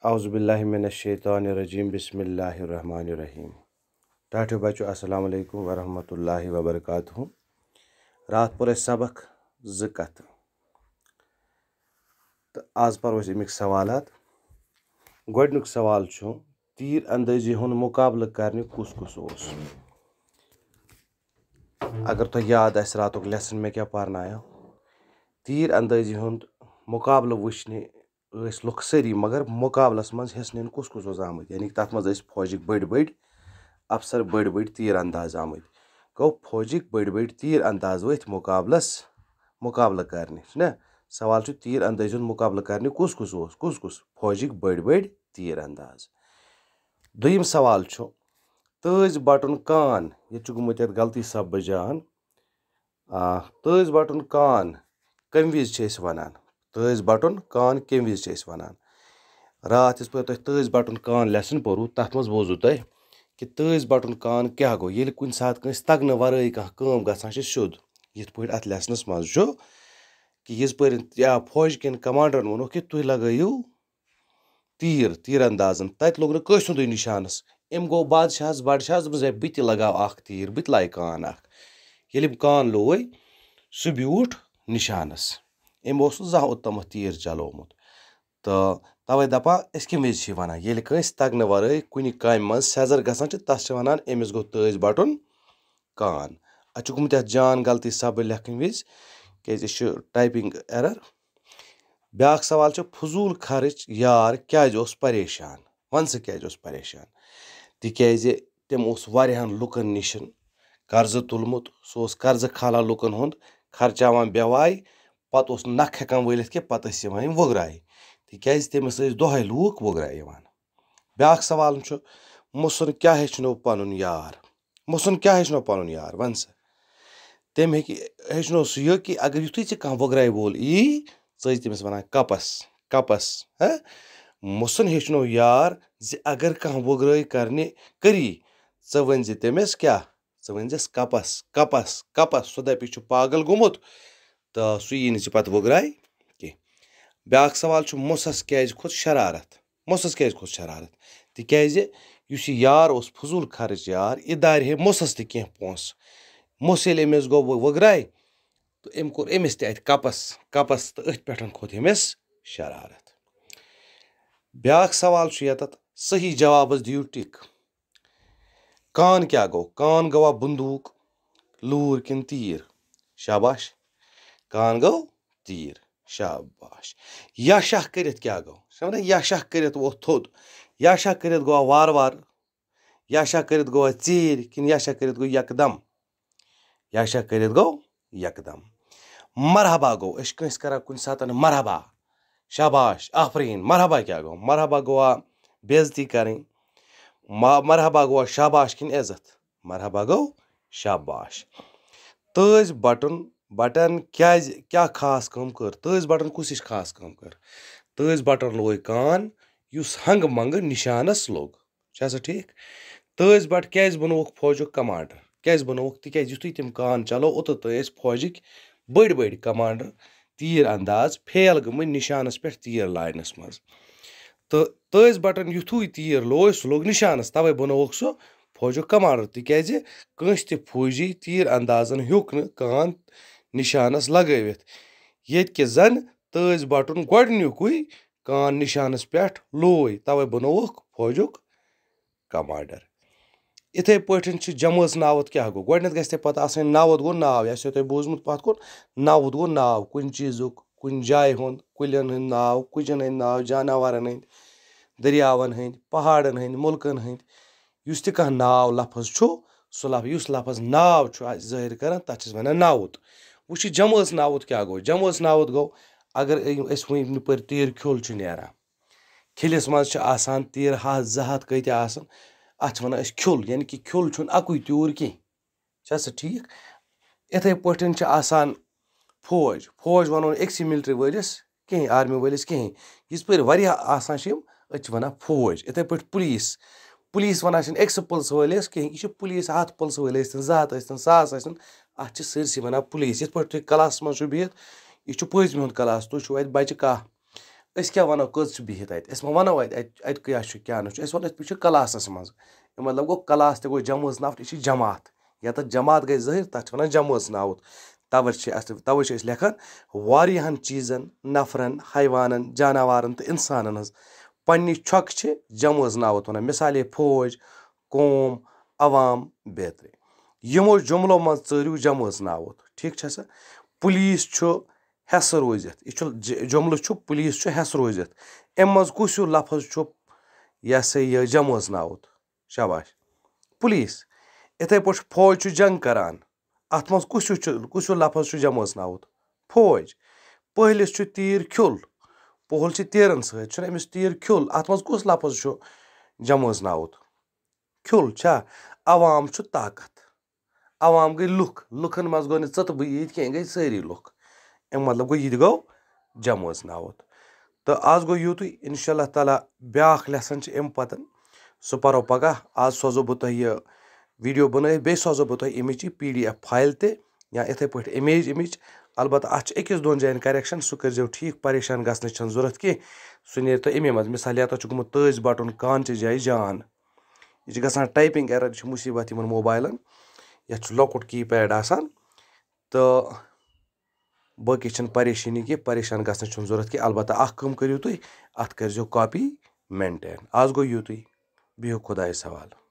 औज़ुबिल्लाहिमिनश्शैतानिर्रजीम बिस्मिल्लाहिर्रहमानिर्रहीम। टाठियो बच्चों अस्सलाम वालेकुम वरहमतुल्लाहि वबरकातुहू। रात पर सबक ज़ कथ तो आज पर अमिक सवालात। गोडनुक सवाल छु तीर अंदाजी हुन मुकाबला करने कुस कुस ओस। अगर तो याद आस रातुक लेसन में क्या परनायो तीर अंदाजी हुन मुकाबला वुचने लुक सरी मगर मुकाबलस मज हिस्स निन कुस कुस ओस आमुत यानी तथ मज फौजिक बड़ अफसर बड़ तीर अंदाज आमुत। गो फौजिक बड़ तीर अंदाज वथ मुकाबलस मुकाबला करने ना सवाल छु तीर अंदाजी हुन मुकाबला करने कुस कुस फौजिक बड़ तीर अंदाज। दुयम सवाल छु तज बटन कान ये गुमुत गलती सपजान तज बटन कान कम विज वनान तज बटन कान कम विज वनान। रात इस पे तज बटन कान लेसन पोरू तथ मज बोजू तुह कि तज बटन कान क्या गो ये कुन सात कंस तगन वराई कह काम गसान सिद्ध यिथ पॉइंट अत लेसनस मज छु कि यिज पर या फौज किन कमांडरन वोनो कि तुह लगाइयो तीर तीरंदाजन तत लोग न कसूंदे निशानस एम गो बादशाहस बडशाहस बत लगाव अख तीर बत लाय कान अख ये कान लोय सह ब्यूठ निशानस एम जह ओतम तीर चलोमुत तो तवे दपा अस कम विज वनान ये कंस तगन वराई कुन काम मज सेजर गसान तस वनान अमिस गो तज बटन कान। अत गुमुत जान गलती सब लेखन विज क्या टाइपिंग एरर। ब्याक सवाल फजूल खर्च यार क्या परेशान वन स क्या परेशान तिक्याज तम वारियाहन लुकन निश कर्ज तुलमुत सह कर्ज खाला लुकन हुंद खर्चावान बेवाय पत नख हेकान वलित कि पत यम वगराय तिक्याज तमिस दोहे लूक वगराय यवान। ब्याक सवाल मुसन क्या हेचनो पनुन यार मुसन क्या हेचनो पनुन यार वन स तम हेचनो सह यह कि अगर युथु कह वगराय वोल यी तमिस वनान कपस कपस मुसन हेचनो यार ज अगर कह वगराय करने करी वन तमिस क्या वनस कपस कपस कपस सह दपि पागल गोमुत तो सह यी पत वगराय कह। ब्याक सवाल मुसस क्या खोत शरारत मुसस क्या खोत शरारत तिक्याज युस यार ओस फजूल खर्च यार यह दार हे मुसस त कह पोंस मुस ये अमिस गो वगराय तो अम कोर अमिस अत कपस कपस तो अथ पे खोत अमिस शरारत। ब्याक सवाल यत सही जवाब दियो टिक। कान क्या गो कान गवा बंदूक लूर किन तीर शाबाश कान गो तीर शाबाश। या शाह करित क्या गो या शाह करित वो थोद या शाह करित गो वार वार या शाह करित गो चीर किन या शाह करित गो यकदम या शाह करित गो यकदम। मरहबा गो अस कंस करा कुन सात मरहबा शाबाश आफरीन मरहबा क्या गो मरहबा गोवा बेइज्जती करें मरहबा गोवा शाबाश किन इज्जत मरहबा गो शाबाश। तज बटन बटन क्या खास काम कर तज बटन कुछ खास काम कर तज बटन लोग कान युस हंग मंग निशानस लोग ठीक। तज बट क्या बनोक फौजुक कमांडर क्या बनोक तिक्याज युथु तम कान चलो ओत फौजिक बड़ कमांडर तीर अंदाज फेल गमत निशानस पे तीर लानस मज तो तज बटन युथु तीर लोग सह लोग निशानस तवे बनोक सह फौजुक कमांडर तिक्याज कंस त फौजी तीर अंदाजन हेक न कान निशानस लगवित येत कि जन तज बटन गोडनुकुई कान निशानस पे लोय तवे बनोक फौजुक कमांडर। इथे पठन जमज नावत क्या गो गोडनथ गो पता नावत गो नाव यह तुह बोजमुत पत कुन नावत गो नाव कुन चीजुक कुन जाय हुंद कुलन हंद नाव कुजन हंद नाव जानवरन हंद दरियावन हंद पहाड़न हंद मुल्कन हंद युस त कह नाव लफज सह युस लफज नाव जाहिर कर तथ वन नावत। वो जमज नावत क्या गो जमज नावत गो अगर वन पर तीर खिल नेरान खिलिस मज तीर हाथ जहात कत अत वन खिल यानी कि खिल अकुई त्यूर कह ठीक। इथे पठन फौज फौज वनो अक्सी मिलिट्री वलिस कहीं आर्मी वलिस कहीं यिज पर वन फौज। इथे पे पुलिस पुलिस वन अक्स पुलिस वलिस कहीं यह पुलिस हथ पुलिस वल जहात सास अत सरसी वन पुलिस ये पे तुम क्लास मज बिहित यह पजम हुंद क्लास तुम अत बच्चे कह أسۍ کیٛاہ وَنو کٔژ چھِ بِہِتھ اَتہِ أسۍ ما وَنو اَتہِ کیٛاہ چھُ کیٛاہ نہٕ چھُ أسۍ وَنو یِتھ پٲٹھۍ چھُ کلاسَس منٛز مطلب گوٚو کلاس تہِ گوٚو جمٲژ نفر یہِ چھِ جماعت یَتَتھ جماعت گٔے ظٲہِر تَتھ چھِ وَنان جمٲژ ناوُت تَوَے چھِ أسۍ لیکھان واریاہَن چیٖزَن نفرَن حیوانَن جاناوارَن تہٕ اِنسانَن ہٕنٛز پنٛنہِ چھۄکہٕ چھِ جمٲژ ناوُت وَنان مِثالے فوج قوم عوام بیترِ یِمو جُملو منٛز ژٲرِو جمٲژ ناوُت ٹھیٖک چھا سا پُلیٖس چھُ ہٮ۪سہٕ روٗزِتھ یہِ چھُ جُملہٕ چھُ پُلیٖس چھُ ہٮ۪سہٕ روٗزِتھ اَمہِ منٛز کُس ہیوٗ لفظ چھُ یہِ ہسا یہِ جمٲژ ناوُت شاباش پُلیٖس یِتھَے پٲٹھۍ چھُ فوج چھُ جنٛگ کَران اَتھ منٛز کُس ہیوٗ لفظ چھُ جمٲژ ناوُت فوج پٔہلِس چھُ تیٖر کھیوٚل پوٚہُل چھِ تیرَن سۭتۍ چھُنہ أمِس تیٖر کھیوٚل اَتھ منٛز کُس لفظ چھُ جمٲژ ناوُت کھیوٚل چھا عوام چھُ طاقت عوام گٔے لُکھ لُکَن منٛز گوٚو نہٕ ژٕ تہٕ بہٕ ییٚتہِ کینٛہہ یہِ گٔے سٲری لُکھ اَمیُک مطلب گوٚو یہِ تہِ گوٚو جمٲژ ناوُت تہٕ آز گوٚو یوٗتُے اِنشاء اللہ تعالیٰ بیٛاکھ لیسن چھِ اَمہِ پَتہٕ سُہ پَرو پَگاہ آز سوزو بہٕ تۄہہِ یہِ ویٖڈیو بَنٲوِتھ بیٚیہِ سوزو بہٕ تۄہہِ اَمِچ یہِ PDF فایل تہِ یا یِتھَے پٲٹھۍ اِمیج اَمِچ البتہ اَتھ چھِ أکِس دۄن جایَن کَرٮ۪کشَن سُہ کٔرۍزیو ٹھیٖک پریشان گژھنٕچ چھَنہٕ ضوٚرَتھ کینٛہہ سُہ نیرِ تۄہہِ اَمے منٛز مِثال یَتَتھ چھُ گوٚمُت تٲج بَٹُن کانچہِ جایہِ جان یہِ چھِ گژھان ٹایپِنٛگ اٮ۪رَر چھِ مُصیٖبت یِمَن موبایلَن یَتھ چھُ لۄکُٹ کی پیڈ آسان تہٕ باقٕے چھِنہٕ پریشٲنی کینٛہہ پریشان گژھنٕچ چھُنہٕ ضوٚرَتھ کینٛہہ البتہ اَکھ کٲم کٔرِو تُہۍ اَتھ کٔرۍزیو کاپی مٮ۪نٹین آز گوٚو یوٗتُے بِہِو خۄدایَس حوالہٕ